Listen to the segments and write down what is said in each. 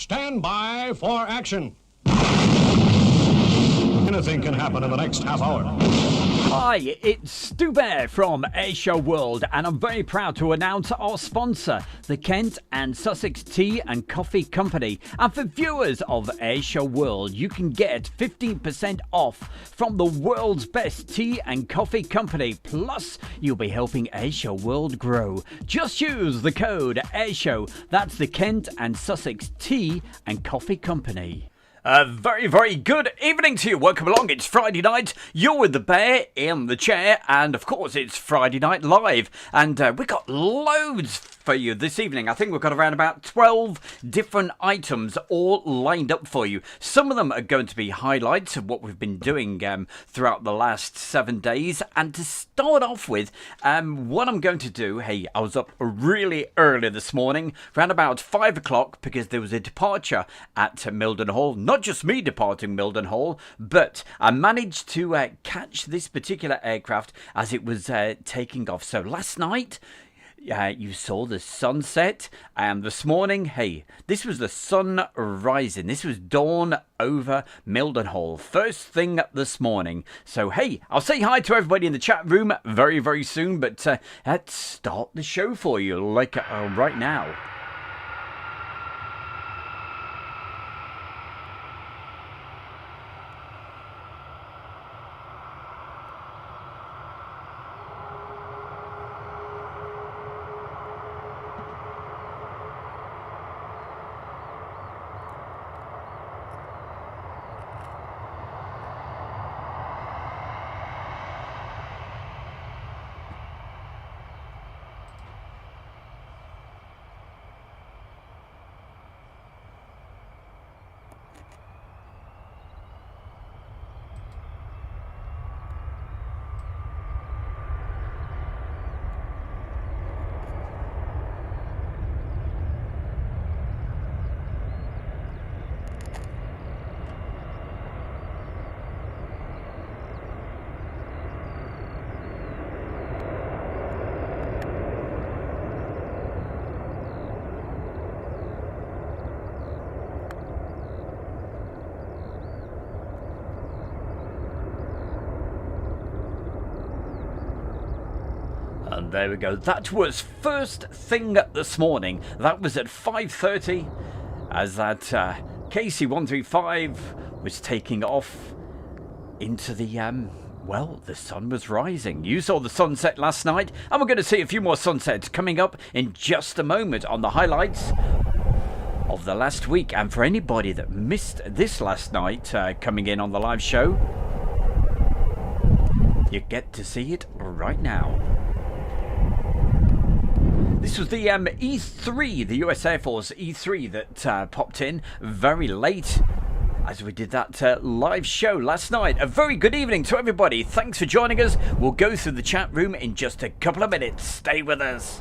Stand by for action. Anything can happen in the next half hour. Hi, it's Stu Bear from Airshow World, and I'm very proud to announce our sponsor, the Kent and Sussex Tea and Coffee Company. And for viewers of Airshow World, you can get 15% off from the world's best tea and coffee company. Plus, you'll be helping Airshow World grow. Just use the code Airshow. That's the Kent and Sussex Tea and Coffee Company. A very, very good evening to you. Welcome along. It's Friday night. You're with the bear in the chair. And, of course, it's Friday Night Live. And we've got loads for you this evening. I think we've got around about 12 different items all lined up for you. Some of them are going to be highlights of what we've been doing throughout the last 7 days. And to start off with, what I'm going to do, hey, I was up really early this morning, around about 5 o'clock, because there was a departure at Mildenhall. Not just me departing Mildenhall, but I managed to catch this particular aircraft as it was taking off. So last night, you saw the sunset, and this morning, hey, this was the sun rising. This was dawn over Mildenhall, first thing this morning. So, hey, I'll say hi to everybody in the chat room very, very soon, but let's start the show for you, like right now. And there we go. That was first thing this morning. That was at 5:30 as that KC-135 was taking off into the, well, the sun was rising. You saw the sunset last night, and we're going to see a few more sunsets coming up in just a moment on the highlights of the last week. And for anybody that missed this last night coming in on the live show, you get to see it right now. This was the E3, the US Air Force E3 that popped in very late as we did that live show last night. A very good evening to everybody. Thanks for joining us. We'll go through the chat room in just a couple of minutes. Stay with us.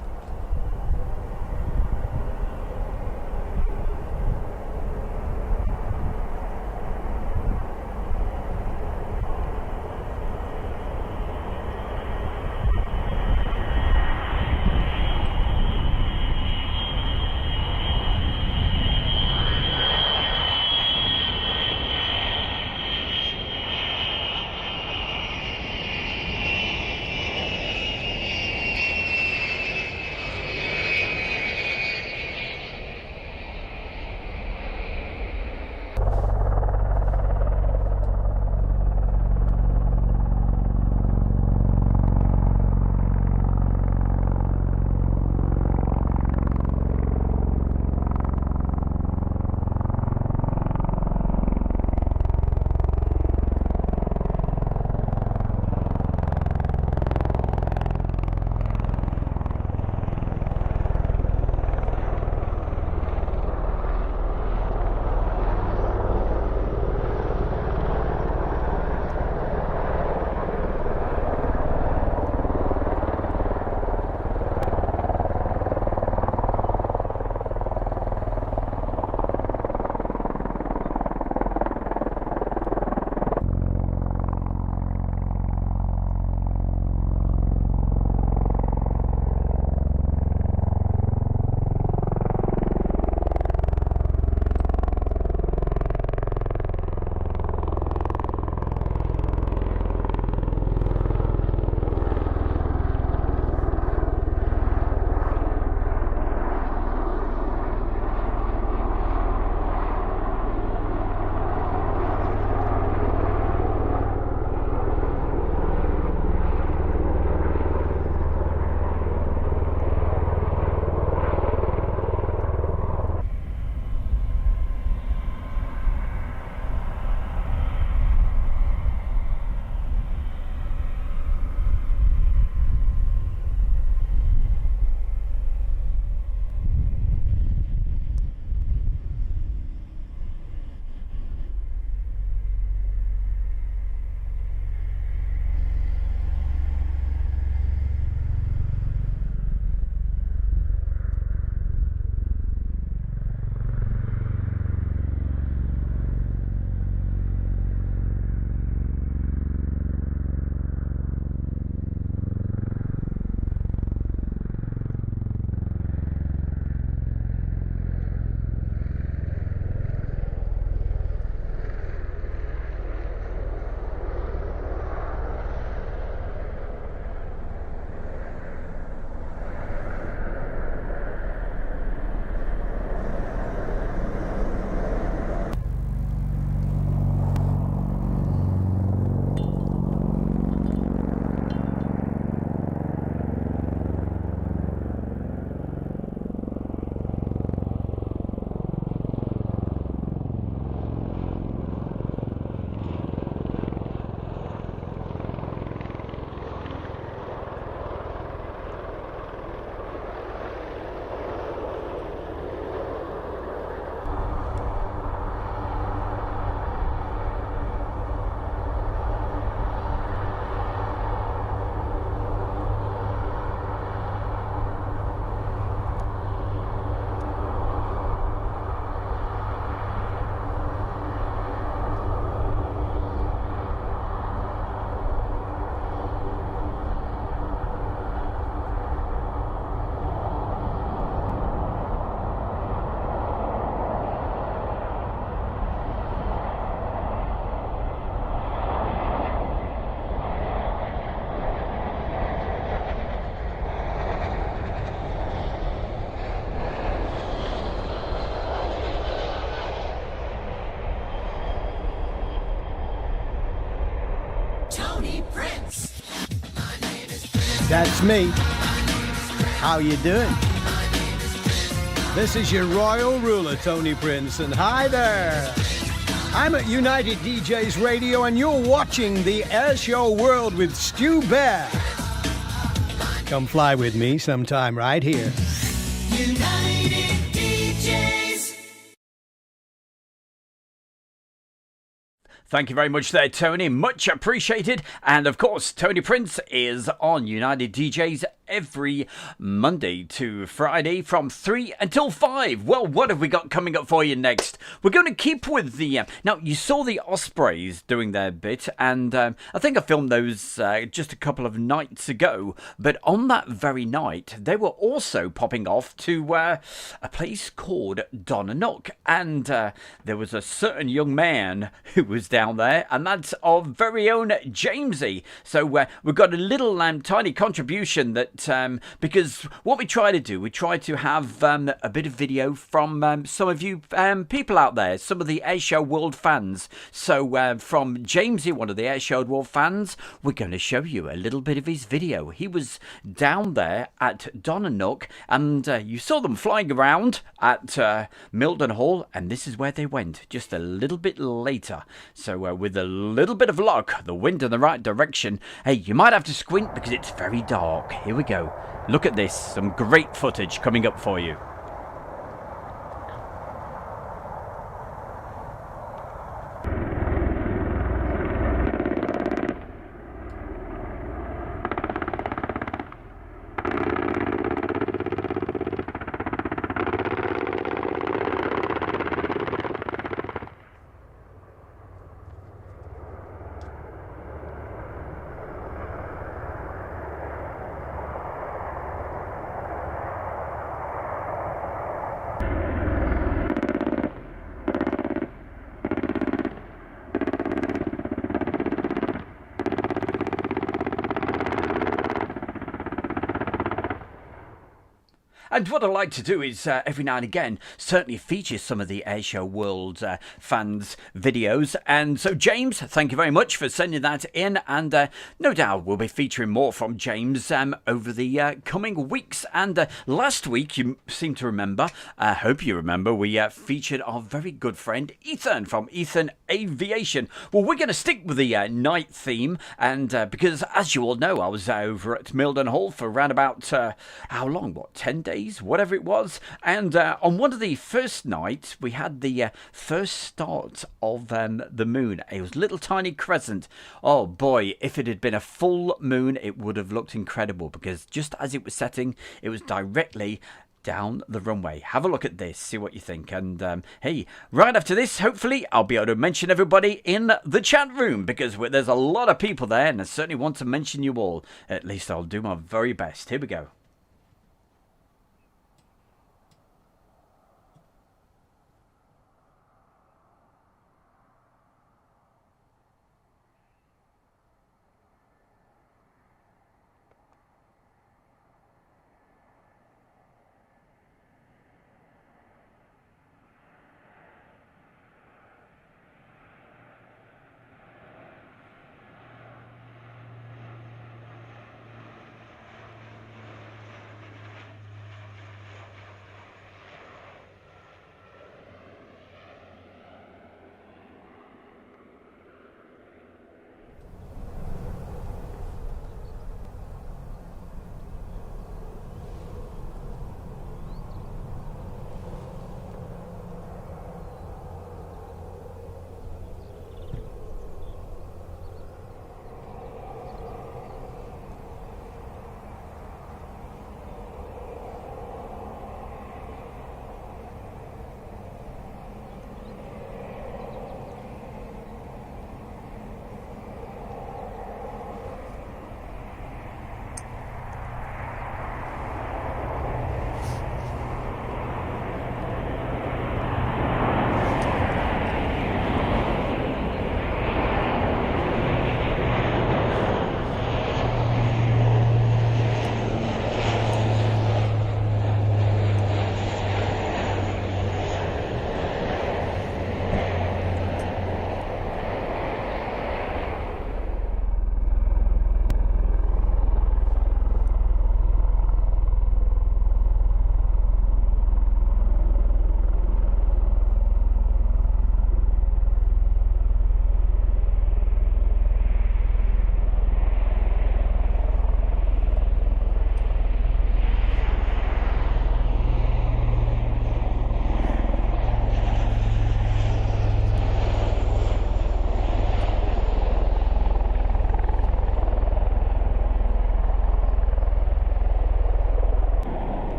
That's me. How you doing? This is your royal ruler, Tony Prince, and hi there. I'm at United DJs Radio, and you're watching the Air Show World with Stu Bear. Come fly with me sometime right here. United DJs. Thank you very much there, Tony. Much appreciated. And of course, Tony Prince is on United DJs every Monday to Friday from 3 until 5. Well, what have we got coming up for you next? We're going to keep with the... now, you saw the Ospreys doing their bit, and I think I filmed those just a couple of nights ago. But on that very night, they were also popping off to a place called Donanook. And there was a certain young man who was down there, and that's our very own Jamesy. So we've got a little tiny contribution that because what we try to do, we try to have a bit of video from some of you people out there, some of the Airshow World fans. So from Jamesy, one of the Airshow World fans, we're going to show you a little bit of his video. He was down there at Donanook, and you saw them flying around at Milden Hall, and this is where they went just a little bit later. So with a little bit of luck, the wind in the right direction, hey, you might have to squint because it's very dark. Here we go. Look at this. Some great footage coming up for you. And what I like to do is every now and again certainly feature some of the Airshow World fans' videos. And so, James, thank you very much for sending that in. And no doubt we'll be featuring more from James over the coming weeks. And last week, you seem to remember, I hope you remember, we featured our very good friend Ethan from Ethan Aviation. Well, we're going to stick with the night theme. And because, as you all know, I was over at Milden Hall for around about, how long? What, 10 days? Whatever it was. And on one of the first nights, we had the first start of the moon. It was a little tiny crescent. Oh boy, if it had been a full moon, it would have looked incredible, because just as it was setting, it was directly down the runway. Have a look at this, see what you think. And hey, right after this, hopefully I'll be able to mention everybody in the chat room, because there's a lot of people there, and I certainly want to mention you all. At least I'll do my very best. Here we go.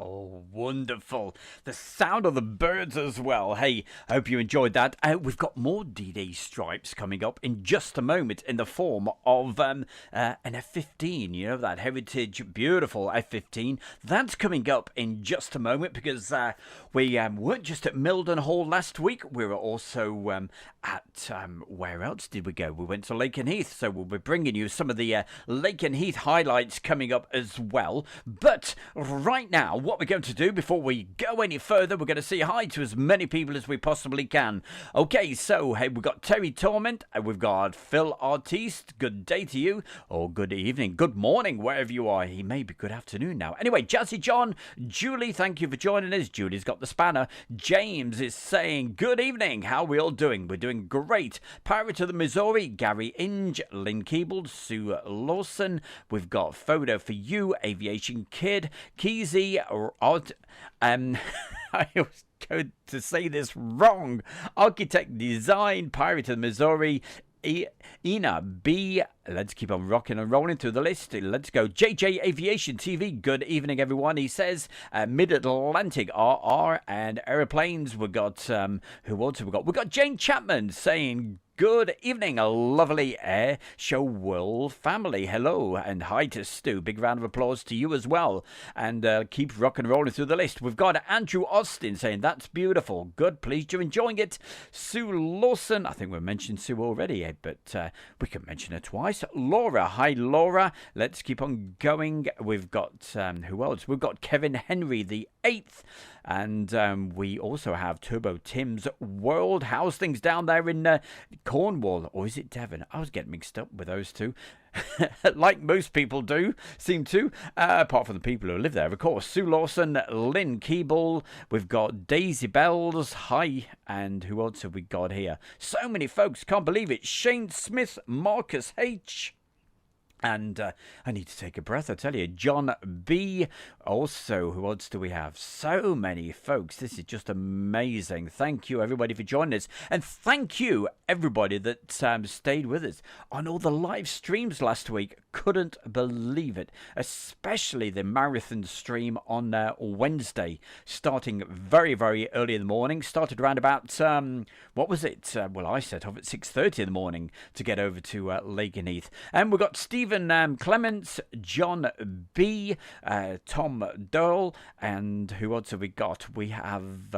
Oh, wonderful. The sound of the birds as well. Hey, I hope you enjoyed that. We've got more D-Day stripes coming up in just a moment in the form of an F-15. You know, that heritage, beautiful F-15. That's coming up in just a moment because we weren't just at Milden Hall last week. We were also at, where else did we go? We went to Lakenheath. So we'll be bringing you some of the Lakenheath highlights coming up as well. But right now, what we're going to do before we go any further, we're going to say hi to as many people as we possibly can. Okay, so hey, we've got Terry Torment, and we've got Phil Artiste. Good day to you, or good evening, good morning, wherever you are. He may be good afternoon now. Anyway, Jazzy John, Julie, thank you for joining us. Julie's got the spanner. James is saying, good evening, how are we all doing? We're doing great. Pirate of the Missouri, Gary Inge, Lynn Keeble, Sue Lawson. We've got Photo for You, Aviation Kid, Keezy, Odd, I was going to say this wrong. Architect Design, Pirate of the Missouri, Ina B. Let's keep on rocking and rolling through the list. Let's go. JJ Aviation TV. Good evening, everyone. He says Mid-Atlantic RR and Aeroplanes. We got who else have we got? We got Jane Chapman saying good evening, a lovely Air Show World family. Hello and hi to Stu. Big round of applause to you as well. And keep rocking and rolling through the list. We've got Andrew Austin saying that's beautiful. Good, pleased you're enjoying it. Sue Lawson. I think we mentioned Sue already, but we can mention her twice. Laura. Hi, Laura. Let's keep on going. We've got who else? We've got Kevin Henry the 8th. And we also have Turbo Tim's World. How's things down there in Cornwall? Or is it Devon? I was getting mixed up with those two. Like most people do, seem to. Apart from the people who live there, of course. Sue Lawson, Lynn Keeble. We've got Daisy Bells. Hi. And who else have we got here? So many folks. Can't believe it. Shane Smith, Marcus H. And I need to take a breath, I tell you. John B. Also, who else do we have? So many folks. This is just amazing. Thank you, everybody, for joining us. And thank you, everybody, that stayed with us on all the live streams last week. Couldn't believe it. Especially the marathon stream on Wednesday. Starting very, very early in the morning. Started around about, what was it? Well, I set off at 6:30 in the morning to get over to Lakenheath. And we've got Stephen Clements, John B, Tom Dole, and who else have we got? We have,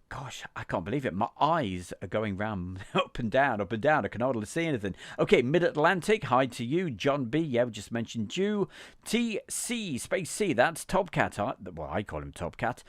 gosh, I can't believe it. My eyes are going round up and down, up and down. I can hardly see anything. Okay, Mid-Atlantic, hi to you. John B, yeah, we just mentioned you. TC, Space C, that's Topcat. Well, I call him Topcat.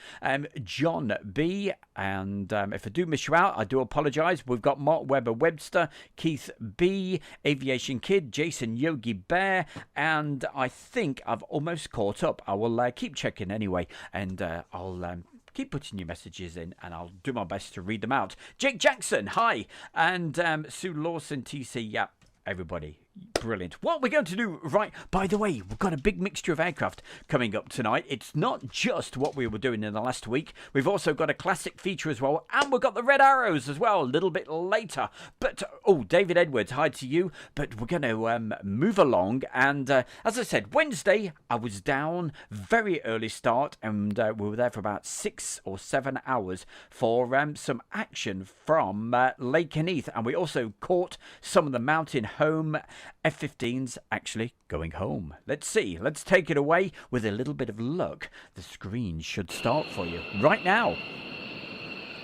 John B, and if I do miss you out, I do apologise. We've got Mark Webber Webster, Keith B, Aviation Kid, Jason Yogi Bear, and I think I've almost caught up. I will keep checking anyway, and I'll keep putting your messages in, and I'll do my best to read them out. Jake Jackson, hi, and Sue Lawson, TC, yeah, everybody. Brilliant. What we're going to do, right, by the way, we've got a big mixture of aircraft coming up tonight. It's not just what we were doing in the last week. We've also got a classic feature as well, and we've got the Red Arrows as well a little bit later. But, oh, David Edwards, hi to you. But we're going to move along, and as I said, Wednesday, I was down, very early start, and we were there for about 6 or 7 hours for some action from Lakenheath, and we also caught some of the mountain home F-15s actually going home. Let's see. Let's take it away. With a little bit of luck, the screen should start for you right now.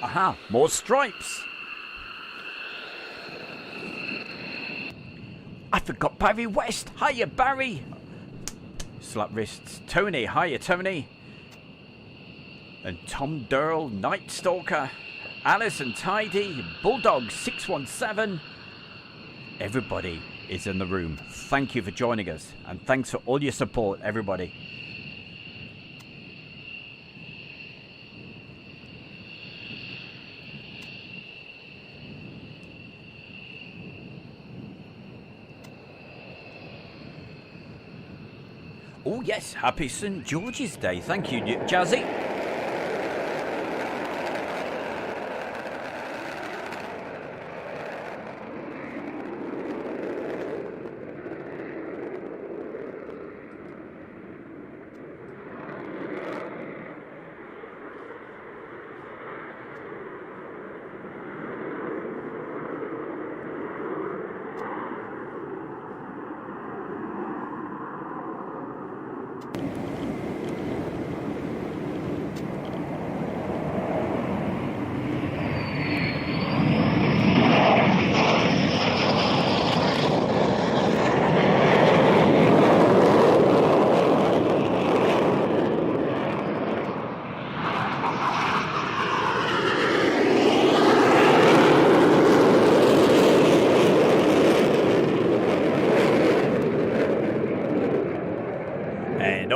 Aha, more stripes. I forgot Barry West. Hiya, Barry. Slap wrists. Tony. Hiya, Tony. And Tom Durrell, Night Stalker. Alice and Tidy. Bulldog 617. Everybody is in the room. Thank you for joining us, and thanks for all your support, everybody. Oh yes, happy St. George's Day. Thank you, Jazzy.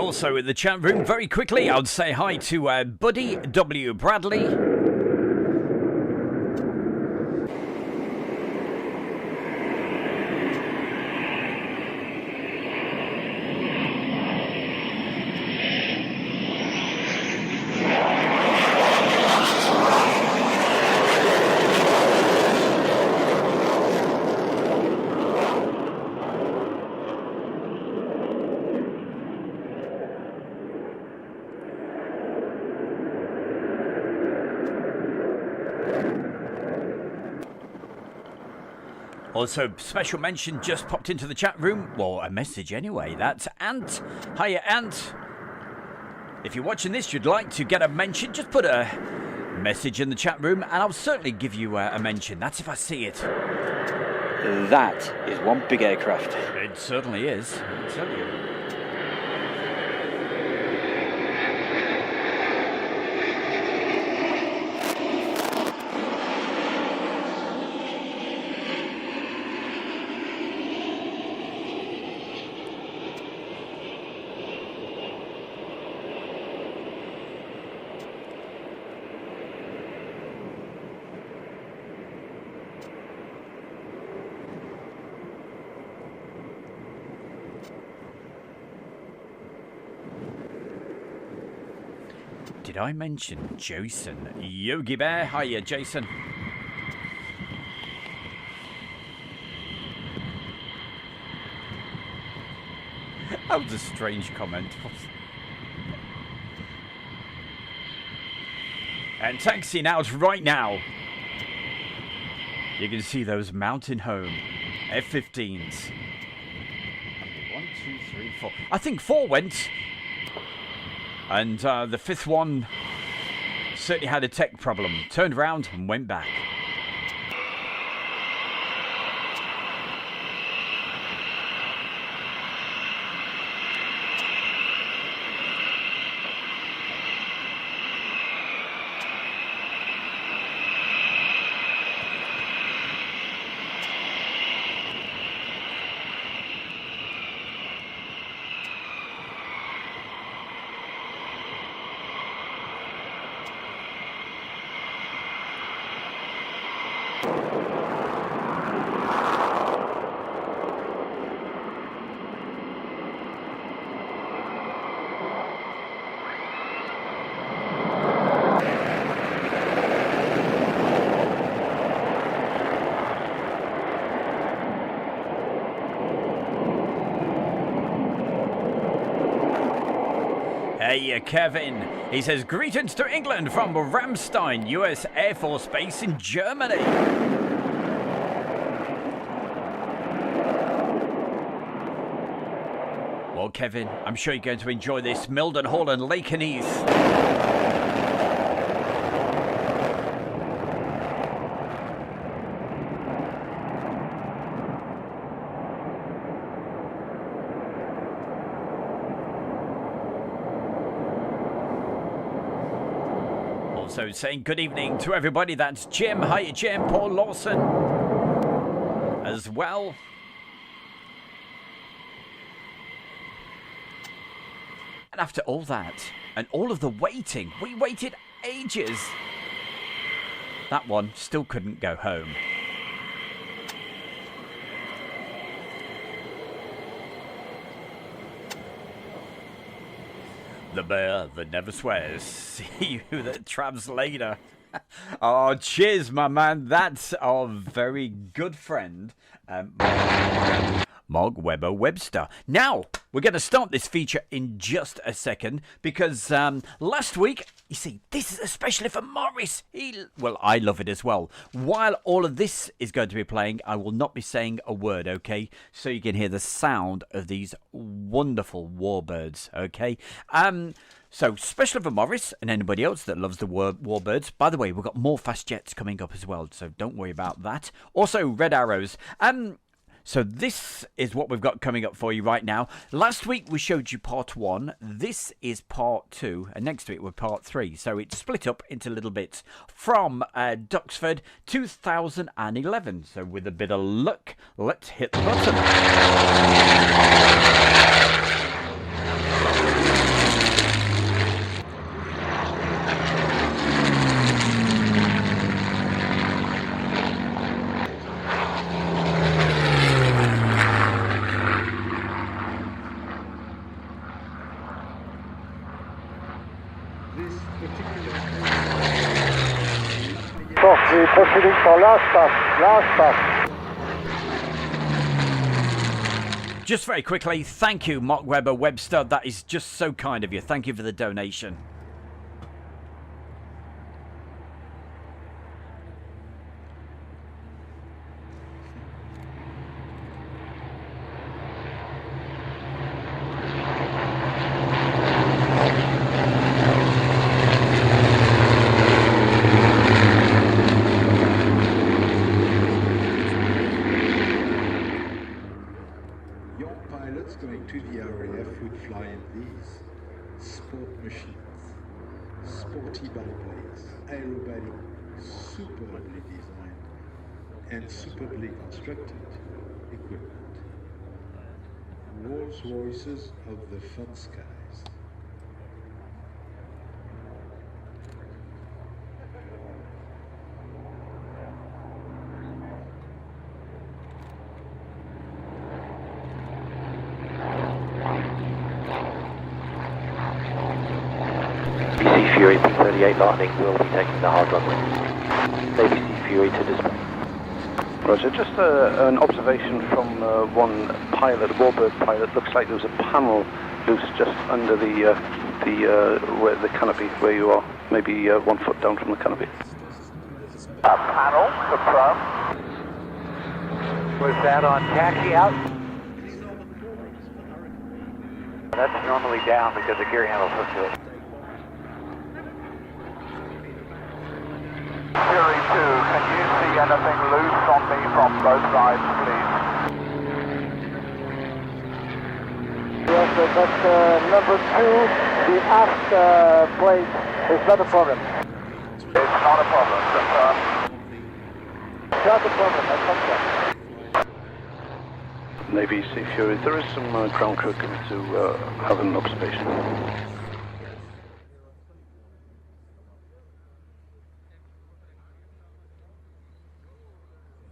also in the chat room, very quickly, I'll say hi to Buddy W. Bradley. Also, special mention just popped into the chat room. Well, a message anyway. That's Ant. Hiya, Ant. If you're watching this, you'd like to get a mention, just put a message in the chat room and I'll certainly give you a mention. That's if I see it. That is one big aircraft. It certainly is, I tell you. Did I mention Jason? Yogi Bear, hiya Jason. That was a strange comment. And taxiing out right now. You can see those mountain home F-15s. 1, 2, 3, 4. I think 4 went. And the 5th one certainly had a tech problem. Turned around and went back. Hey, Kevin. He says, greetings to England from Ramstein, US Air Force Base in Germany. Well, Kevin, I'm sure you're going to enjoy this. Mildenhall and Lakenheath. So saying good evening to everybody. That's Jim. Hi, Jim. Paul Lawson as well. And after all that and all of the waiting, we waited ages. That one still couldn't go home. The bear that never swears. See you that travels later. Oh, cheers, my man. That's our very good friend, Mark Webber Webster. Now, we're going to start this feature in just a second because last week, you see, this is especially for Morris. Well, I love it as well. While all of this is going to be playing, I will not be saying a word, okay? So you can hear the sound of these wonderful warbirds, okay? So, special for Morris and anybody else that loves the warbirds. By the way, we've got more fast jets coming up as well, so don't worry about that. Also, red arrows. So this is what we've got coming up for you right now. Last week we showed you part 1. This is part 2. And next week we're part 3. So it's split up into little bits from Duxford 2011. So with a bit of luck, let's hit the button. Stop, we're proceeding for last stop, last stop. Just very quickly, thank you, Mark Webber Webster. That is just so kind of you. Thank you for the donation. Going to the RAF would fly in these sport machines, sporty biplanes, aerobatic, superbly designed and superbly constructed equipment. Rolls Royces of the fun skies. Fury P38 Lightning will be taking the hard runway. ABC Fury to display. Roger, just an observation from one pilot, a warbird pilot. Looks like there was a panel loose just under the canopy where you are, maybe 1 foot down from the canopy. A panel, confirmed. Was that on taxi out? That's normally down because the gear handle's hooked to it. Fury 2, can you see anything loose on me from both sides, please? Yes, that's number 2. The aft plate is not a problem. It's not a problem, confirmed. It's not a problem, that's confirmed. Navy Sea Fury, there is some ground crew coming to have an observation.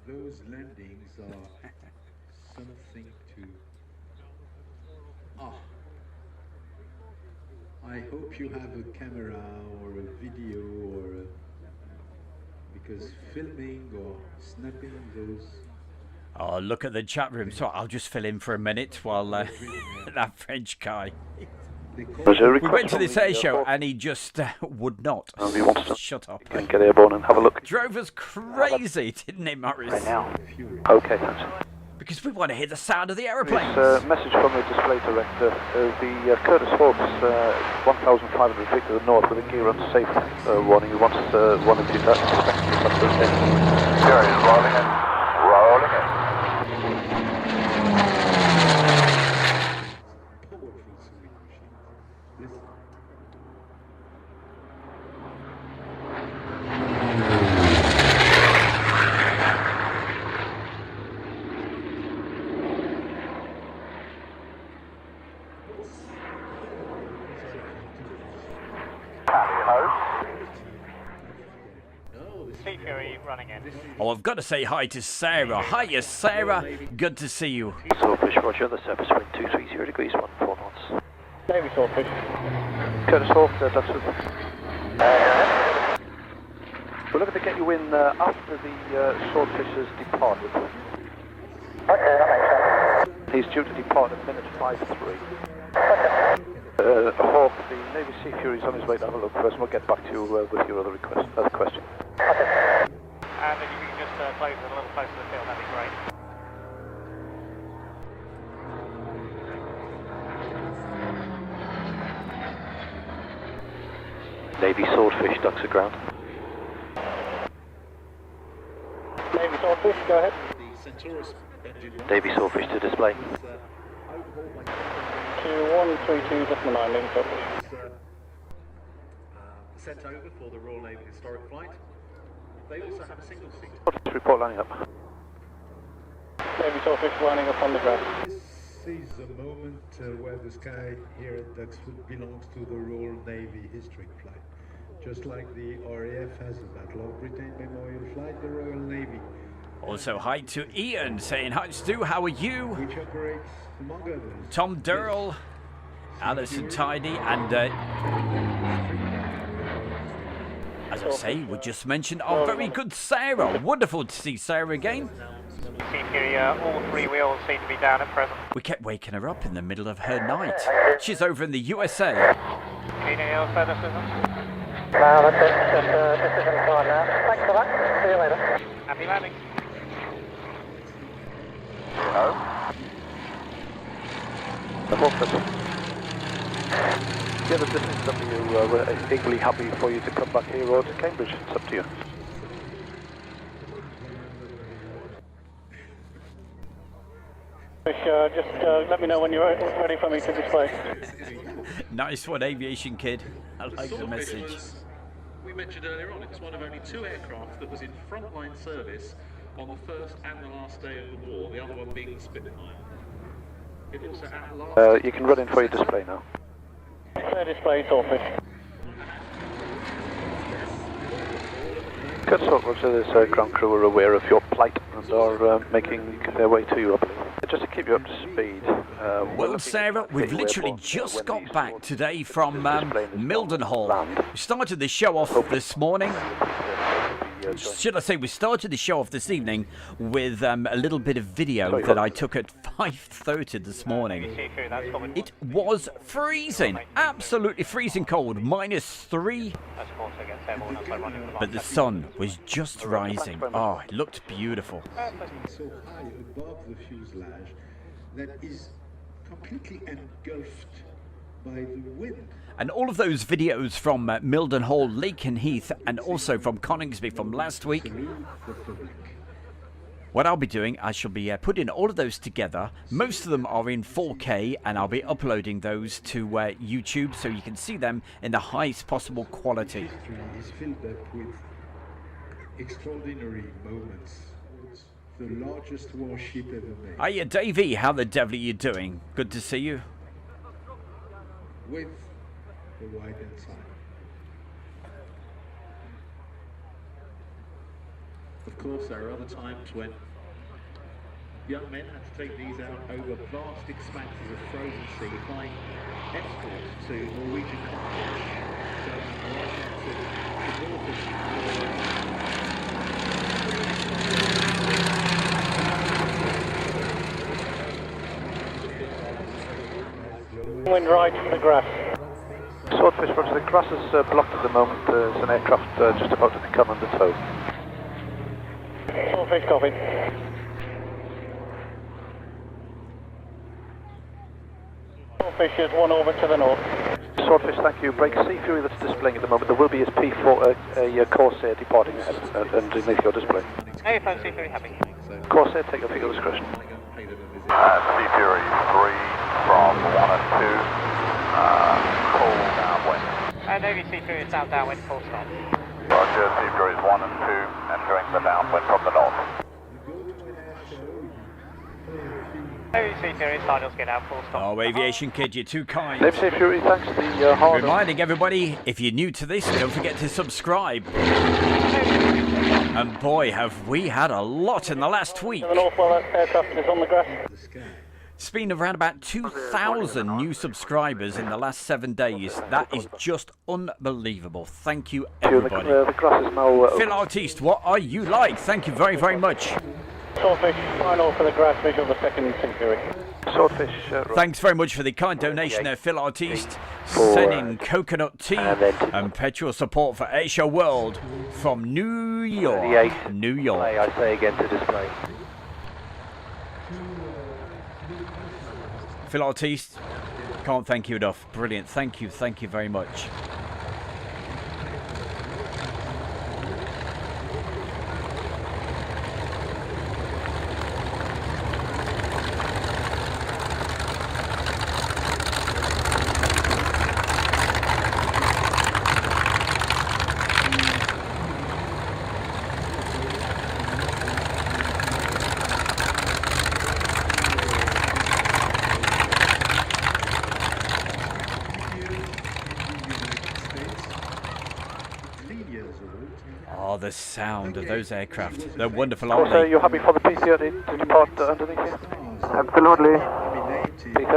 Those landings are something to... I hope you have a camera or a video or because filming or snapping those... Oh, look at the chat room. So I'll just fill in for a minute while that French guy... We went to this air show and he just would not shut up. And get airborne and have a look. Drove us crazy, didn't it, Morris? Right now. Okay, thanks. Because we want to hear the sound of the aeroplanes. Message from the display director. The Curtis Hawks 1,500 feet to the north with a gear unsafe warning. He wants one of you to Fury is rolling in. Rolling in. Oh, I've got to say hi to Sarah. Hiya, Sarah. Good to see you. Swordfish, roger, the surface wind 230 degrees, 14 knots. Navy Swordfish. Curtis Hawk, Duxford. We're looking to get you in after the Swordfish has departed. Okay, that makes sense. He's due to depart at minute 5:03. Hawk, the Navy Sea Fury is on his way to have a look first, and we'll get back to you with your other question. Okay. And if you can just close it a little closer to the field, that'd be great. Navy Swordfish, ducks are ground. Navy Swordfish, go ahead. Navy Swordfish to display. 2132.9, Navy Swordfish. Sent over for the Royal Navy Historic Flight. They also have a single seat. Report lining up. Navy Swordfish lining up on the ground. This is a moment where the sky here at Duxford belongs to the Royal Navy Historic Flight. Just like the RAF has a Battle of Britain Memorial Flight, the Royal Navy. Also, hi to Ian saying, hi Stu, how are you? Which operates, among others, Tom Durrell, Alison Tidy, and as I say, we just mentioned our very good Sarah. Wonderful to see Sarah again. All three wheels seem to be down at present. We kept waking her up in the middle of her night. She's over in the USA. Need any else further assistance? No, that's it. Just decision time now. Thanks for that. See you later. Happy landing. Yeah, the distance of you were equally happy for you to come back here or to Cambridge. It's up to you. Just let me know when you're ready for me to display. Nice one, Aviation Kid. I like the message. We mentioned earlier on, it's one of only 2 aircraft that was in frontline service on the first and the last day of the war, the other one being the Spitfire. It also you can run in for your display now. Display, Swordfish. Good sort, Roger. This ground crew are aware of your plight and are making their way to you, I believe. Just to keep you up to speed. Well, Sarah, we've literally just got back today from Mildenhall. We started the show off this morning. Should I say, we started the show off this evening with a little bit of video that I took at 5:30 this morning. It was freezing, absolutely freezing cold, -3. But the sun was just rising. Oh, it looked beautiful. So high above the fuselage that is completely engulfed by the wind. And all of those videos from Mildenhall, Lakenheath, and also from Coningsby from last week. What I'll be doing, I shall be putting all of those together. Most of them are in 4K, and I'll be uploading those to YouTube so you can see them in the highest possible quality. History is filled up with extraordinary moments. It's the largest warship ever made. Hiya, Davey. How the devil are you doing? Good to see you. With the right hand side. Of course, there are other times when young men had to take these out over vast expanses of frozen sea, flying escort to Norwegian cockpits. So, the north Wind right for the grass. Swordfish, Roger. The grass is blocked at the moment. There's an aircraft just about to come under tow. Swordfish, copy. Swordfish is one orbit to the north. Swordfish, thank you. Break Sea Fury that's displaying at the moment. There will be a P4, a Corsair departing ahead underneath your display. AFO Sea Fury happy. Corsair, take your discretion. Sea Fury 3 from 1 and 2, full downwind. Navy Sea Fury is downwind, full stop. Roger, Sea Fury is 1 and 2, entering the downwind from the north. Navy Sea Fury, signals get out, full stop. Oh, Aviation Kid, you're too kind. Navy Sea Fury, thanks to the hard. Reminding everybody, if you're new to this, don't forget to subscribe. And boy, have we had a lot in the last week. The north, while that aircraft is on the grass. It's been around about 2,000 new subscribers in the last 7 days. That is just unbelievable. Thank you, everybody. The grass is now... Phil Artiste, what are you like? Thank you very, very much. Swordfish, final for the grass, visual the second Sea Fury. Swordfish... Thanks very much for the kind donation there, Phil Artiste. Sending coconut tea and petrol support for Asia World from New York. New York. I say again to display. Phil Artiste, can't thank you enough. Brilliant. Thank you very much. The sound of those aircraft. They're wonderful, aren't they? You're happy for the P30 to depart underneath you? Absolutely.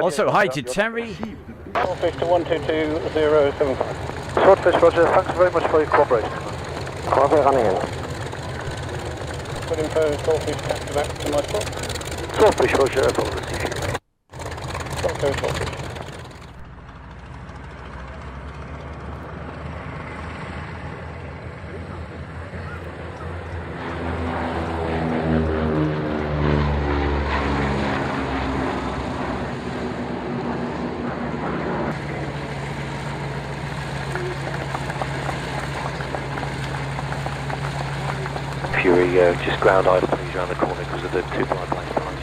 Also, hi to Terry. Swordfish to 122.075. Swordfish, Roger. Thanks very much for your cooperation. Copy, running in. Good info, Saltfish, capture back to my spot. Saltfish, roger, follow the sea fury. Okay, Saltfish. Fury, just ground idle please around the corner because of the two blind planes behind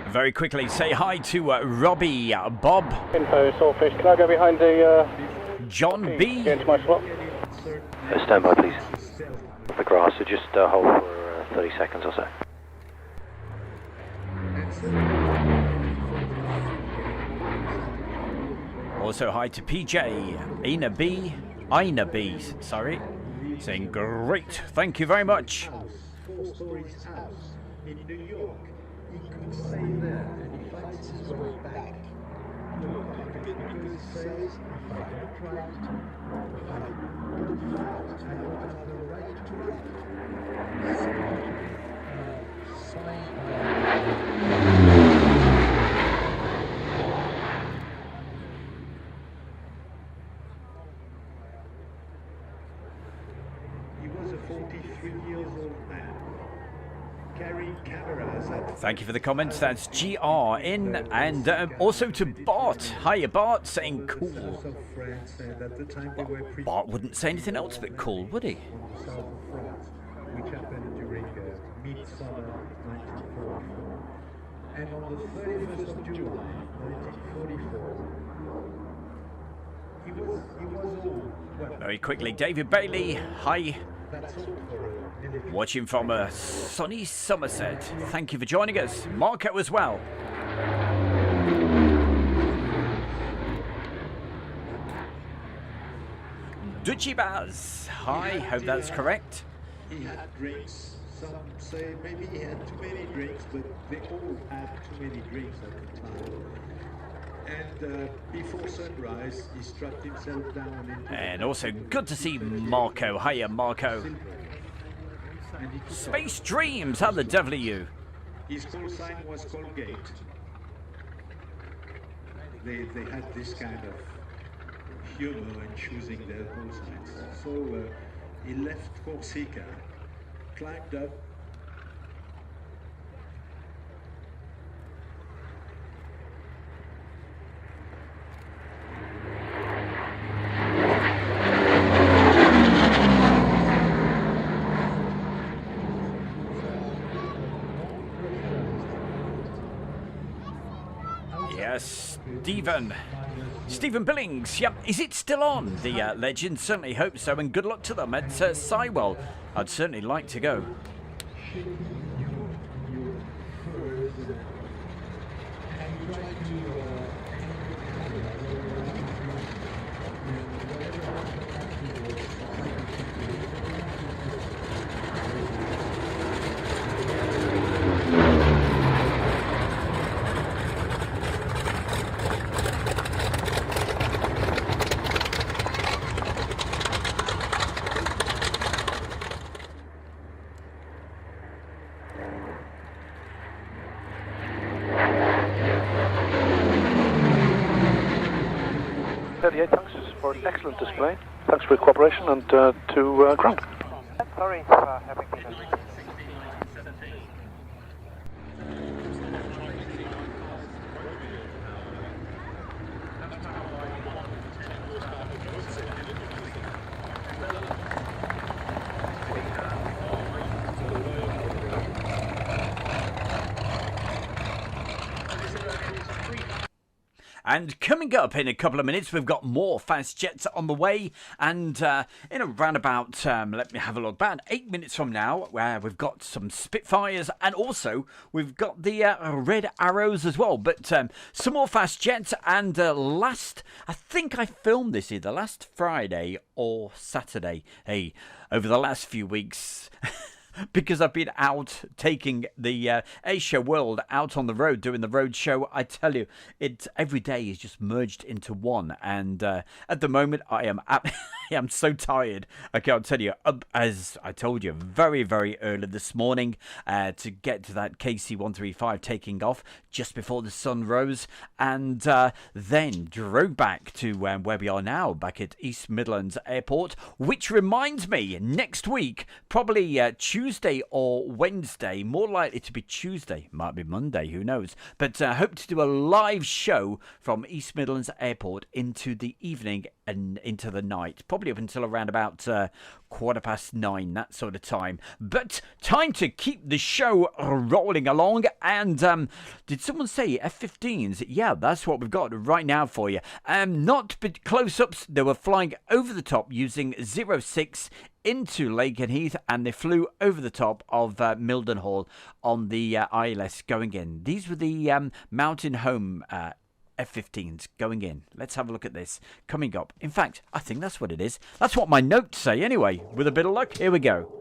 you. Very quickly, say hi to Robbie, Bob. Info, Saltfish. Can I go behind the John B. Get into my slot. Stand by please. The grass, so just hold for 30 seconds or so. Also hi to PJ, Ina B, sorry, saying great, thank you very much. 4 stories house in New York. He could stay there and he fights his way back. Look, because he says, if I don't write, if I don't fight, I don't have the right to write. Signed He was a 43-year-old man, carrying cameras at... Thank you for the comments, that's GR in, and also to Bart. Hiya Bart, saying cool. Bart wouldn't say anything else but cool, would he? On the south of France, which happened during midsummer 1944. And on the 31st of July 1944, he was old. Well, Very quickly, David Bailey, hi. that's all for a military. Watching from sunny Somerset. Thank you for joining us. Marco as well. Dutchy Baz, hi, hope that's correct. He had drinks. Some say maybe he had too many drinks, but they all had too many drinks at the time. And before sunrise, he strapped himself down into... And also good to see Marco. Hiya, Marco. Space Dreams, how the devil are you? His call sign was Colgate. They had this kind of humor in choosing their call signs. So he left Corsica, climbed up, Yes, Stephen Billings, yep, is it still on? The legend, certainly hope so, and good luck to them at Sywell. I'd certainly like to go. Thanks for an excellent display. Thanks for your cooperation and to ground. Sorry for having been And coming up in a couple of minutes, we've got more fast jets on the way. And in around about, let me have a look, about 8 minutes from now, where we've got some Spitfires. And also, we've got the Red Arrows as well. But some more fast jets. And I think I filmed this either last Friday or Saturday. Hey, over the last few weeks... because I've been out taking the Asia World out on the road, doing the road show. I tell you, every day is just merged into one. And at the moment, I am so tired. I can't tell you. As I told you, very, very early this morning to get to that KC-135 taking off just before the sun rose, and then drove back to where we are now, back at East Midlands Airport, which reminds me, next week, probably Tuesday or Wednesday, more likely to be Tuesday, might be Monday, who knows, but I hope to do a live show from East Midlands Airport into the evening and into the night, probably up until around about 9:15, that sort of time. But time to keep the show rolling along. And did someone say F-15s? Yeah, that's what we've got right now for you. Not but close-ups. They were flying over the top using 06 into Lakenheath, and they flew over the top of Mildenhall on the ILS going in. These were the Mountain Home F-15s going in. Let's have a look at this coming up. In fact, I think that's what it is. That's what my notes say anyway. With a bit of luck, here we go.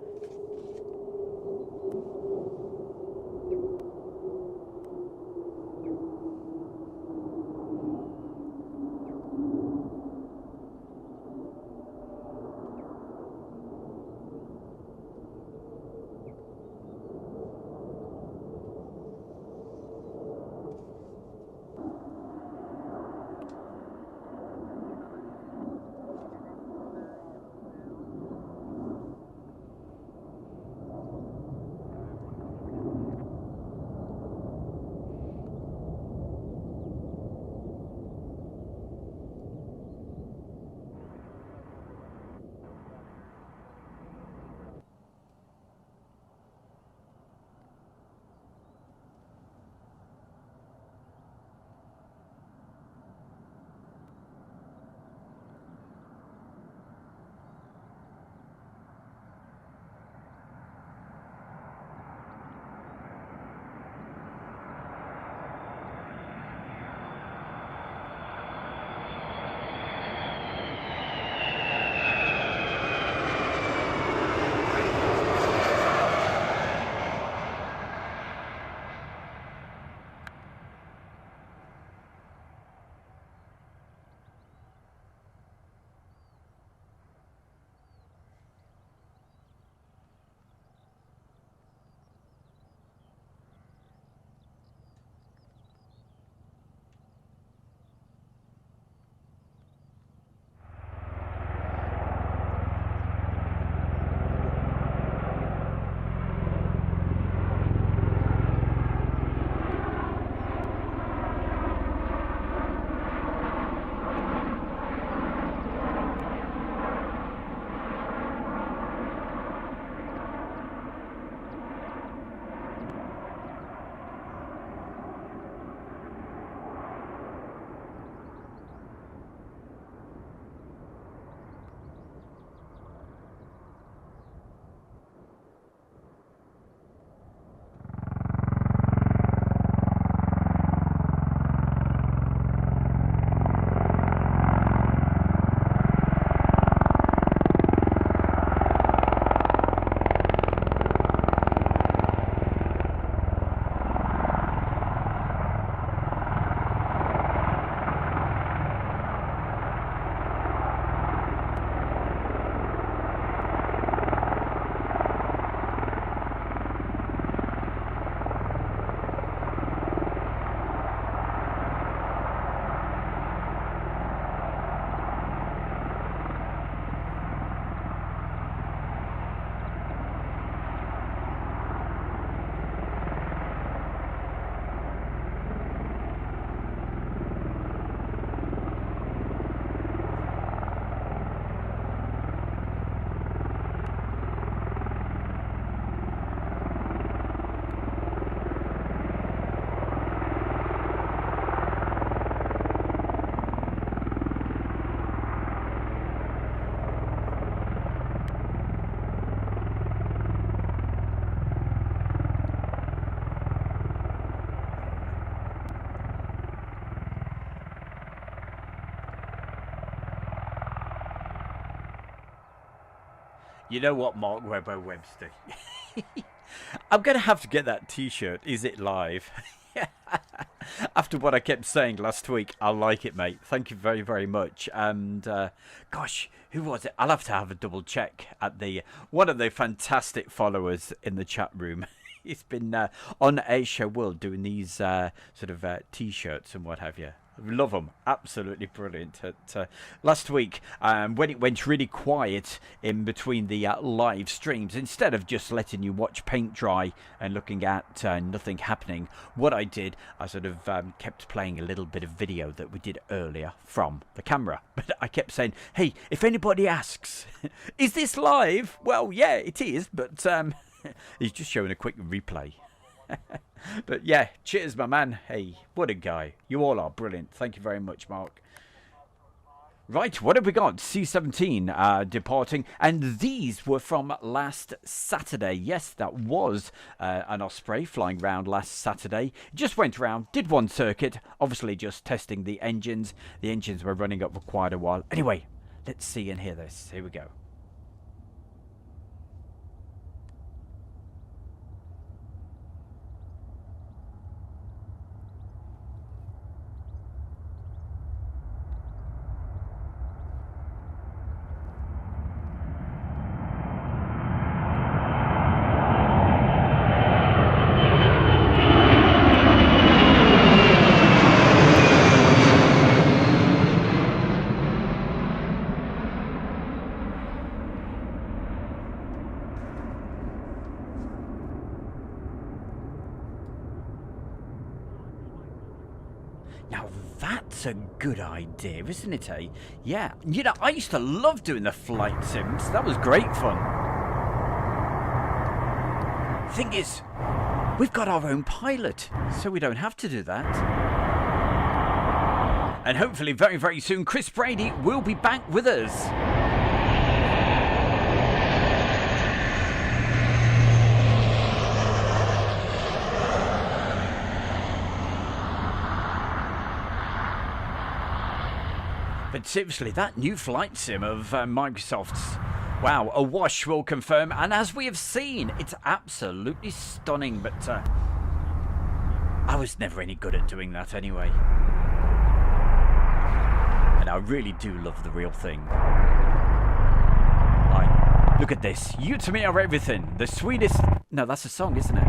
You know what, Mark Webber Webster? I'm going to have to get that T-shirt. Is it live? After what I kept saying last week, I like it, mate. Thank you very, very much. And gosh, who was it? I'll have a double check at the one of the fantastic followers in the chat room. He's been on Asia World doing these sort of T-shirts and what have you. Love them. Absolutely brilliant. Last week, when it went really quiet in between the live streams, instead of just letting you watch paint dry and looking at nothing happening, what I did, I sort of kept playing a little bit of video that we did earlier from the camera. But I kept saying, hey, if anybody asks, is this live? Well, yeah, it is, but he's just showing a quick replay. But yeah, cheers, my man. Hey, what a guy. You all are brilliant. Thank you very much, Mark. Right, what have we got? C-17 departing. And these were from last Saturday. Yes, that was an Osprey flying round last Saturday. Just went around, did one circuit. Obviously just testing the engines. The engines were running up for quite a while. Anyway, let's see and hear this. Here we go. A good idea, isn't it, eh? Yeah, you know, I used to love doing the flight sims. That was great fun. Thing is, we've got our own pilot, so we don't have to do that. And hopefully very, very soon, Chris Brady will be back with us. But seriously, that new flight sim of Microsoft's, wow, Awash will confirm. And as we have seen, it's absolutely stunning. But I was never any good at doing that anyway. And I really do love the real thing. Like, look at this. You to me are everything. The sweetest... No, that's a song, isn't it?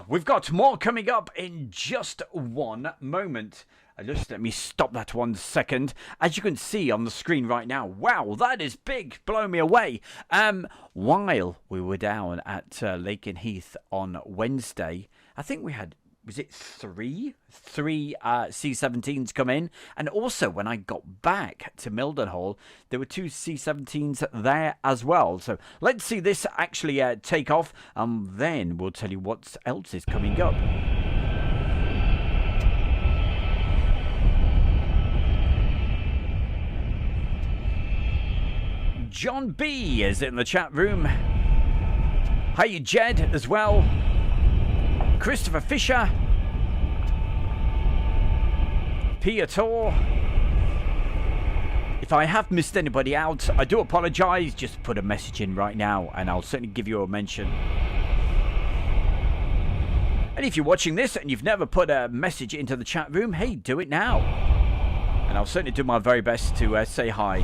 We've got more coming up in just one moment. Just let me stop that 1 second. As you can see on the screen right now, wow, that is big. Blow me away. While we were down at Lakenheath on Wednesday, I think we had, was it three C-17s come in? And also when I got back to Mildenhall, there were 2 C-17s there as well. So let's see this actually take off, and then we'll tell you what else is coming up. John B is in the chat room. Hi, Jed as well. Christopher Fisher. Piator. If I have missed anybody out, I do apologise. Just put a message in right now and I'll certainly give you a mention. And if you're watching this and you've never put a message into the chat room, hey, do it now. And I'll certainly do my very best to say hi.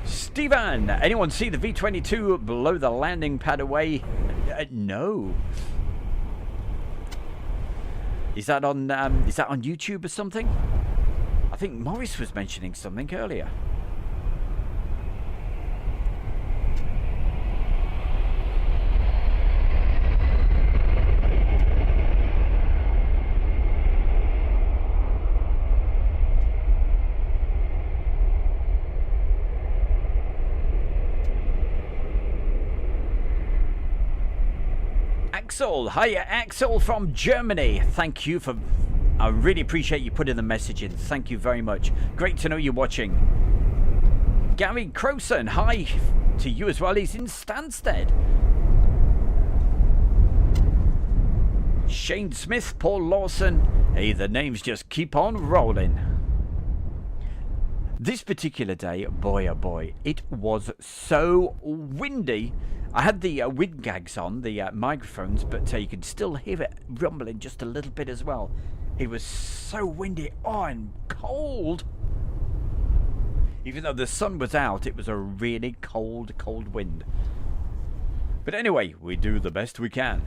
Stephen, anyone see the V-22 below the landing pad away? No. Is that on YouTube or something? I think Morris was mentioning something earlier. Axel, hiya Axel from Germany. Thank you for I really appreciate you putting the message in. Thank you very much. Great to know you're watching. Gary Crowson, hi to you as well. He's in Stansted. Shane Smith, Paul Lawson. Hey, the names just keep on rolling. This particular day, boy oh boy, it was so windy. I had the wind gags on, the microphones, but you could still hear it rumbling just a little bit as well. It was so windy, and cold. Even though the sun was out, it was a really cold, cold wind. But anyway, we do the best we can.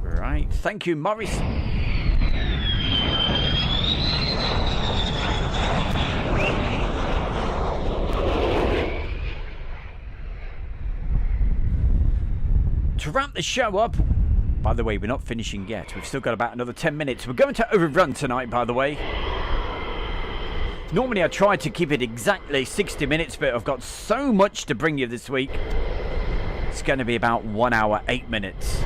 Right, thank you, Morris. To wrap the show up, by the way, we're not finishing yet. We've still got about another 10 minutes. We're going to overrun tonight, by the way. Normally I try to keep it exactly 60 minutes, but I've got so much to bring you this week. It's going to be about 1 hour, 8 minutes.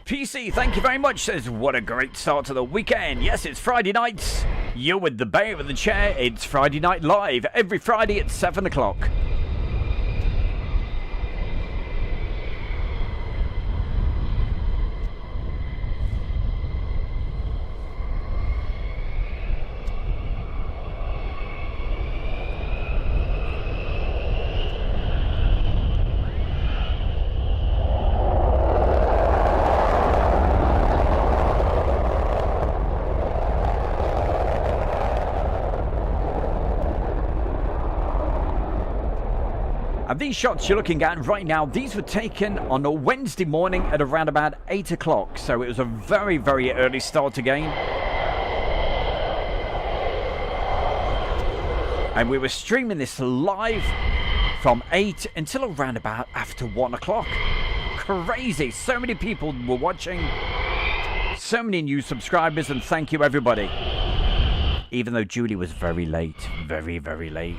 PC, thank you very much, says, what a great start to the weekend. Yes, it's Friday nights. You're with the bear in the chair. It's Friday Night Live, every Friday at 7 o'clock. And these shots you're looking at right now, these were taken on a Wednesday morning at around about 8 o'clock. So it was a very, very early start again. And we were streaming this live from 8 until around about after 1 o'clock. Crazy. So many people were watching. So many new subscribers, and thank you everybody. Even though Julie was very late. Very, very late.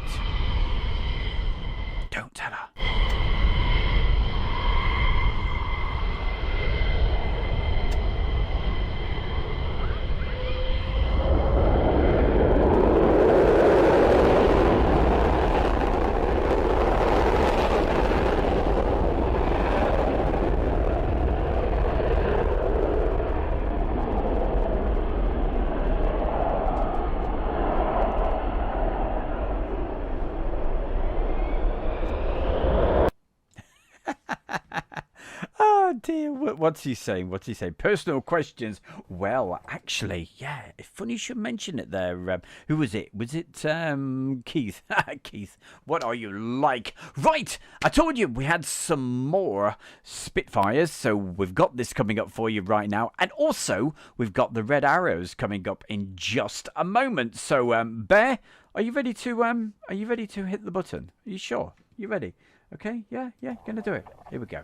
Don't tell her. Dear, what's he saying? What's he saying? Personal questions. Well, actually, yeah. Funny you should mention it there. Who was it? Was it Keith? Keith, what are you like? Right, I told you we had some more Spitfires, so we've got this coming up for you right now, and also we've got the Red Arrows coming up in just a moment. So, Bear, are you ready to hit the button? Are you sure? You ready? Okay, yeah, gonna do it. Here we go.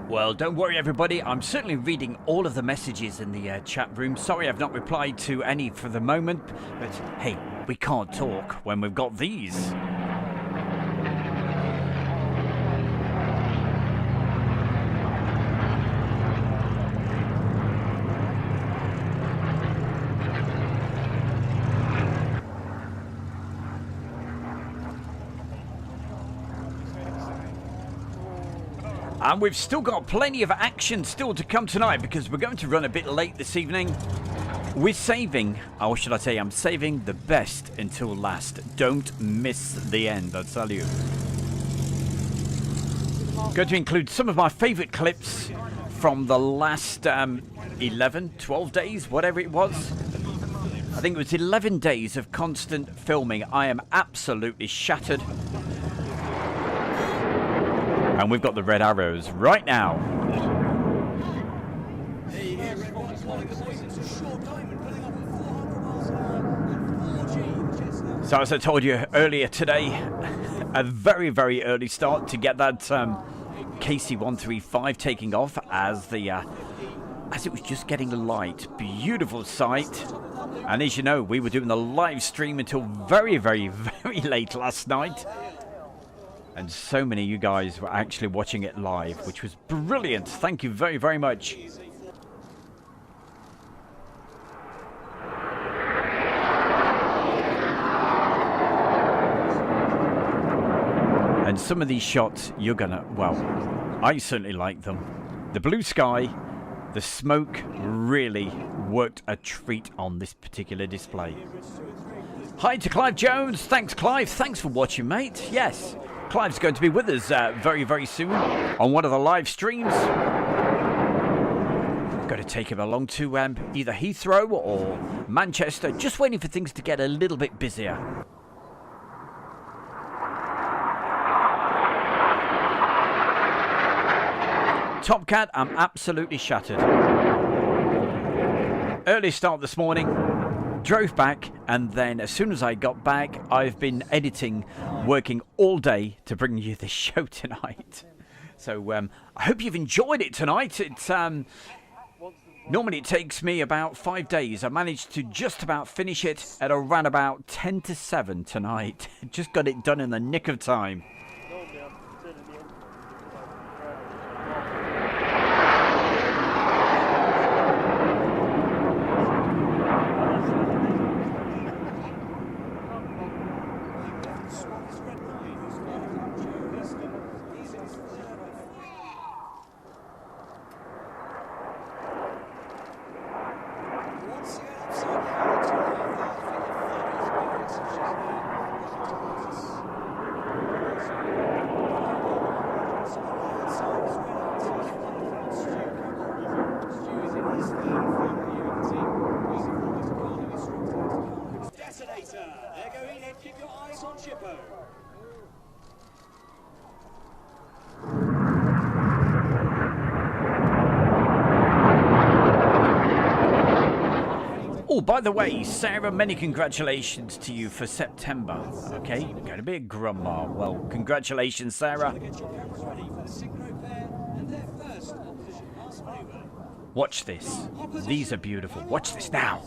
Well, don't worry everybody, I'm certainly reading all of the messages in the chat room. Sorry I've not replied to any for the moment, but hey, we can't talk when we've got these. And we've still got plenty of action still to come tonight because we're going to run a bit late this evening. We're saving, or should I say, I'm saving the best until last. Don't miss the end, I tell you. Going to include some of my favourite clips from the last 11, 12 days, whatever it was. I think it was 11 days of constant filming. I am absolutely shattered. And we've got the red arrows right now. So as I told you earlier today, a very, very early start to get that KC-135 taking off as it was just getting light. Beautiful sight. And as you know, we were doing the live stream until very, very, very late last night. And so many of you guys were actually watching it live, which was brilliant. Thank you very, very much. And some of these shots, you're gonna, well, I certainly like them. The blue sky, the smoke really worked a treat on this particular display. Hi to Clive Jones. Thanks, Clive. Thanks for watching, mate. Yes. Clive's going to be with us very, very soon on one of the live streams. Got to take him along to either Heathrow or Manchester. Just waiting for things to get a little bit busier. Top Cat, I'm absolutely shattered. Early start this morning. Drove back, and then as soon as I got back, I've been editing, working all day to bring you this show tonight. So I hope you've enjoyed it tonight. It's normally it takes me about 5 days. I managed to just about finish it at around about 10 to 7 tonight. Just got it done in the nick of time. Oh, by the way, Sarah, many congratulations to you for September. Okay, going to be a grandma. Well, congratulations, Sarah. Watch this. These are beautiful. Watch this now.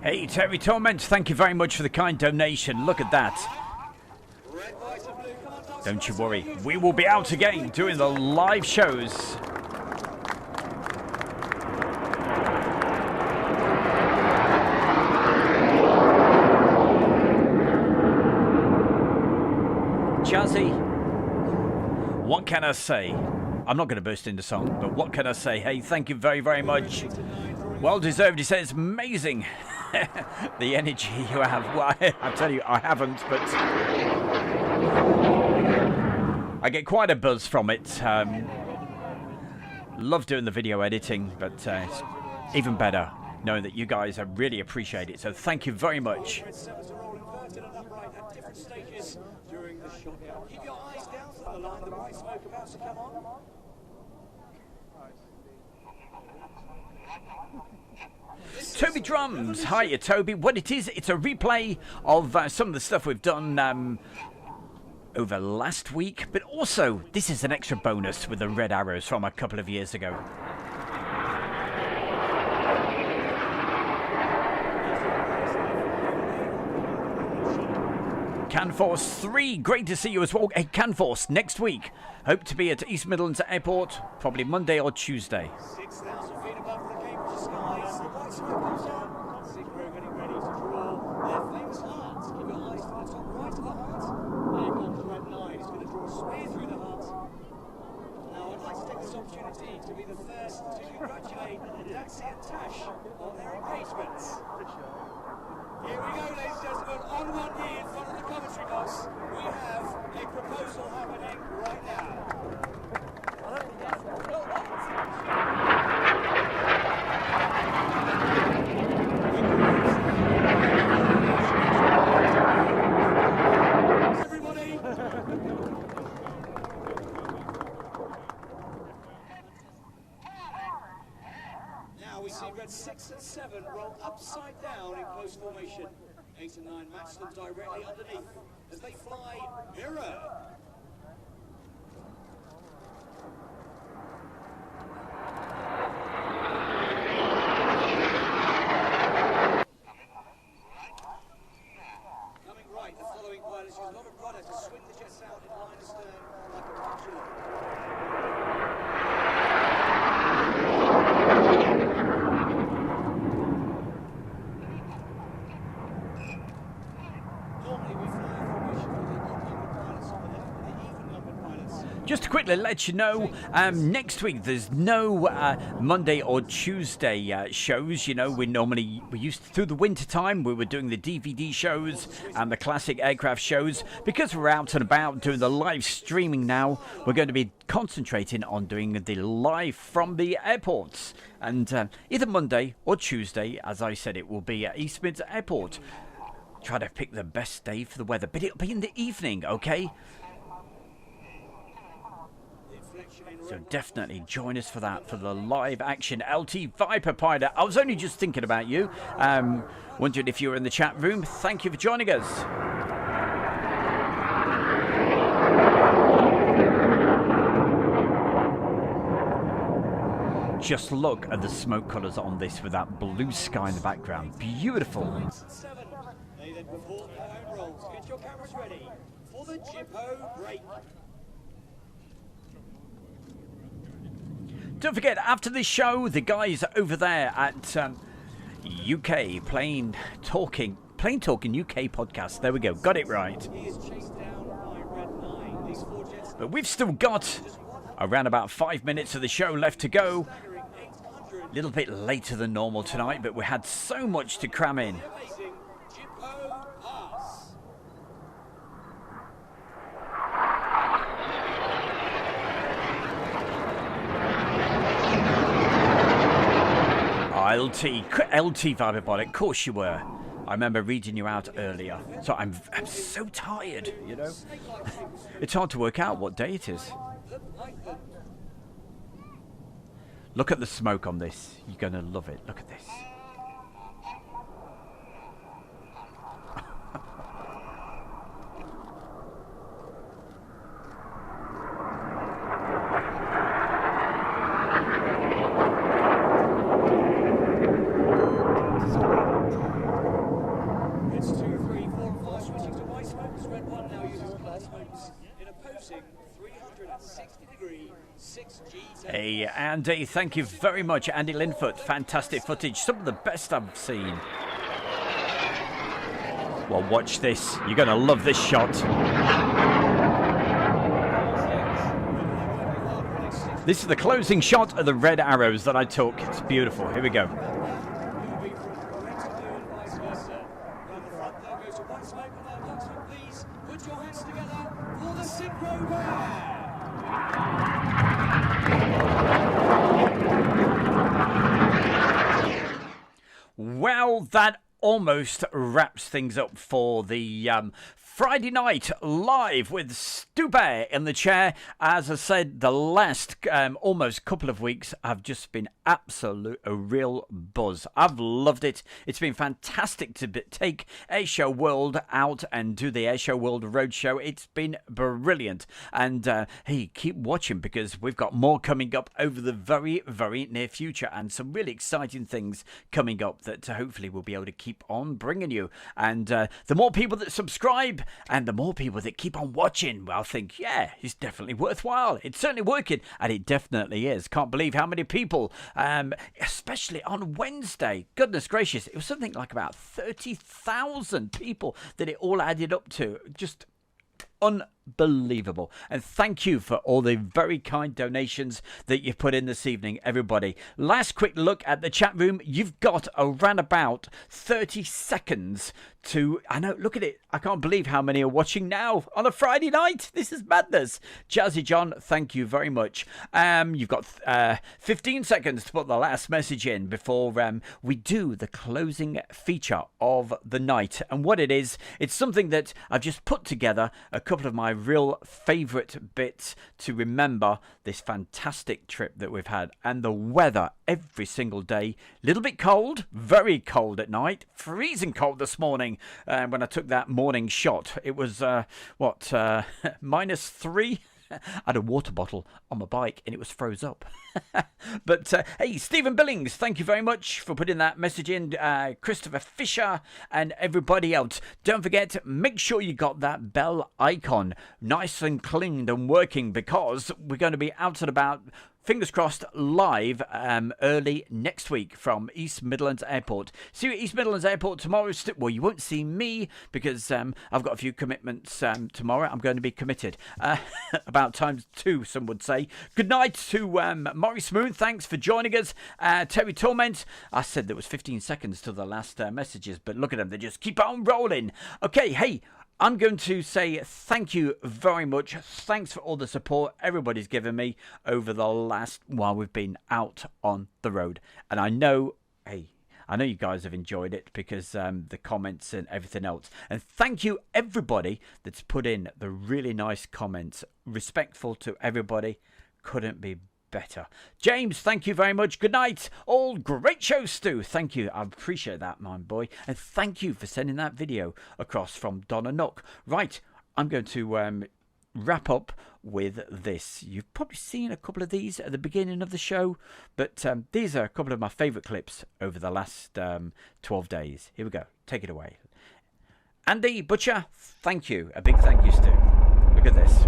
Hey, Terry Torment, thank you very much for the kind donation. Look at that. Don't you worry, we will be out again doing the live shows. Jazzy, what can I say? I'm not going to burst into song, but what can I say? Hey, thank you very, very much. Well deserved. He says, amazing. The energy you have. Well, I tell you, I haven't, but I get quite a buzz from it. Love doing the video editing, but it's even better knowing that you guys really appreciate it. So thank you very much. Keep your eyes down for the line, the white smoke about to come on. Toby Drums, hiya Toby. What it is, it's a replay of some of the stuff we've done over last week, but also this is an extra bonus with the red arrows from a couple of years ago. Canforce 3, great to see you as well. Hey, Canforce, next week. Hope to be at East Midlands Airport, probably Monday or Tuesday. 6,000 feet above the Cambridge skies, the white smoke comes on. Sigro getting ready to draw their famous heart. Keep your eyes to the top right of the heart. There comes the red line. It's going to draw a spear through the heart. Now, I'd like to take this opportunity to be the first to congratulate Daxi and Tash on their engagements. Here we go, ladies and gentlemen, on one knee in front of the commentary box, we have a proposal happening right now. Everybody! Now we see red 6 and 7 roll upside down in close formation. 8 and 9 match them directly underneath as they fly mirror. Coming right, the following pilot uses a lot of rudder to swing the jets out in line astern like a pendulum. Just to quickly let you know, next week there's no Monday or Tuesday shows. You know, we used to, through the winter time, we were doing the DVD shows and the classic aircraft shows. Because we're out and about doing the live streaming now, we're going to be concentrating on doing the live from the airports. And either Monday or Tuesday, as I said, it will be at East Mids Airport. Try to pick the best day for the weather, but it'll be in the evening, okay? So definitely join us for that, for the live action LT Viper pilot. I was only just thinking about you. Wondering if you were in the chat room. Thank you for joining us. Just look at the smoke colours on this with that blue sky in the background. Beautiful. They then perform their own rolls. Get your cameras ready for the Jippo break. Don't forget, after this show, the guys over there at UK Plain Talking UK podcast. There we go, got it right. But we've still got around about 5 minutes of the show left to go. A little bit later than normal tonight, but we had so much to cram in. LT Viberbot, of course you were. I remember reading you out earlier. So I'm so tired, you know. It's hard to work out what day it is. Look at the smoke on this. You're going to love it. Look at this. Hey, Andy, thank you very much. Andy Linfoot, fantastic footage. Some of the best I've seen. Well, watch this. You're going to love this shot. This is the closing shot of the red arrows that I took. It's beautiful. Here we go. Put your hands together for the synchro bear. Well, that almost wraps things up for the Friday night live with Stu Bear in the chair. As I said, the last almost couple of weeks have just been a real buzz. I've loved it. It's been fantastic to take Airshow World out and do the Airshow World Roadshow. It's been brilliant. And hey, keep watching because we've got more coming up over the very, very near future and some really exciting things coming up that hopefully we'll be able to keep on bringing you. And the more people that subscribe and the more people that keep on watching, well, I think, yeah, it's definitely worthwhile. It's certainly working, and it definitely is. Can't believe how many people, especially on Wednesday, goodness gracious, it was something like about 30,000 people that it all added up to. Just unbelievable. And thank you for all the very kind donations that you've put in this evening, everybody. Last quick look at the chat room. You've got around about 30 seconds to... I know, look at it. I can't believe how many are watching now on a Friday night. This is madness. Jazzy John, thank you very much. You've got 15 seconds to put the last message in before we do the closing feature of the night. And what it is, it's something that I've just put together, a couple of my real favourite bits to remember this fantastic trip that we've had. And the weather every single day, a little bit cold, very cold at night, freezing cold this morning when I took that morning shot. It was, -3? I had a water bottle on my bike and it was froze up. But hey, Stephen Billings, thank you very much for putting that message in. Christopher Fisher and everybody else. Don't forget, make sure you got that bell icon nice and cleaned and working because we're going to be out and about, fingers crossed, live early next week from East Midlands Airport. See you at East Midlands Airport tomorrow. Well, you won't see me because I've got a few commitments tomorrow. I'm going to be committed. About times two, some would say. Good night to Maurice Moon. Thanks for joining us. Terry Torment. I said there was 15 seconds to the last messages, but look at them. They just keep on rolling. Okay, hey. I'm going to say thank you very much. Thanks for all the support everybody's given me over the last while we've been out on the road. And I know, hey, I know you guys have enjoyed it because the comments and everything else. And thank you everybody that's put in the really nice comments. Respectful to everybody. Couldn't be better. James, thank you very much. Good night. All great show, Stu. Thank you. I appreciate that, my boy. And thank you for sending that video across from Donna Nook. Right, I'm going to wrap up with this. You've probably seen a couple of these at the beginning of the show, but these are a couple of my favourite clips over the last 12 days. Here we go. Take it away. Andy Butcher, thank you. A big thank you, Stu. Look at this.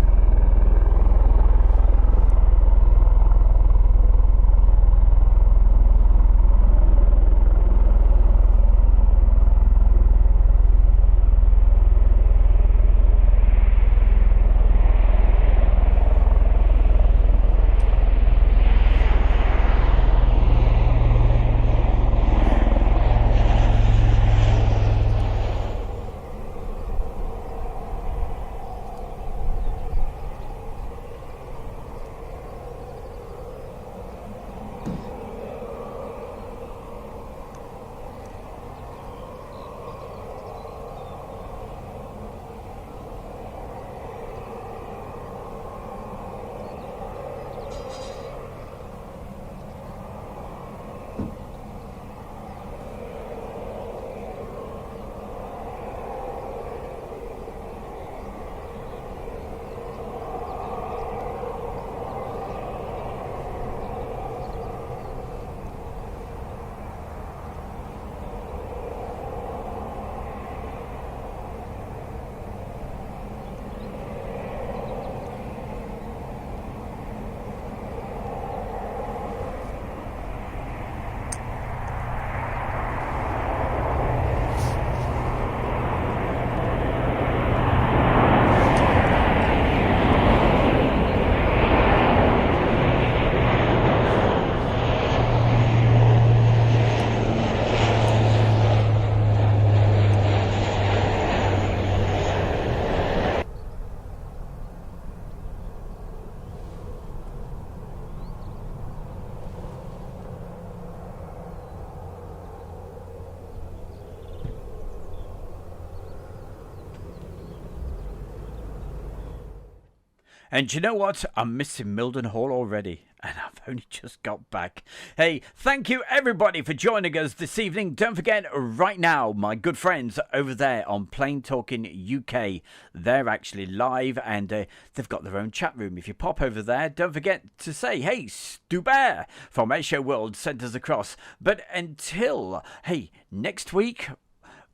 And you know what? I'm missing Mildenhall already. And I've only just got back. Hey, thank you everybody for joining us this evening. Don't forget, right now, my good friends over there on Plain Talking UK, they're actually live and they've got their own chat room. If you pop over there, don't forget to say, hey, Stu Bear from Asia World sent us across. But until, hey, next week,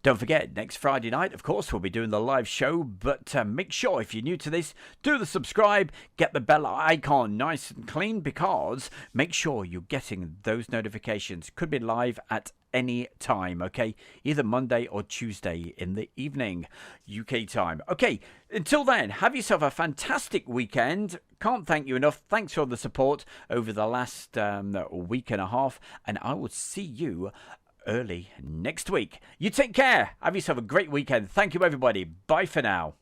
don't forget, next Friday night, of course, we'll be doing the live show. But make sure, if you're new to this, do the subscribe, get the bell icon nice and clean, because make sure you're getting those notifications. Could be live at any time, okay? Either Monday or Tuesday in the evening, UK time. Okay, until then, have yourself a fantastic weekend. Can't thank you enough. Thanks for the support over the last week and a half. And I will see you early next week. You take care. Have yourself a great weekend. Thank you, everybody. Bye for now.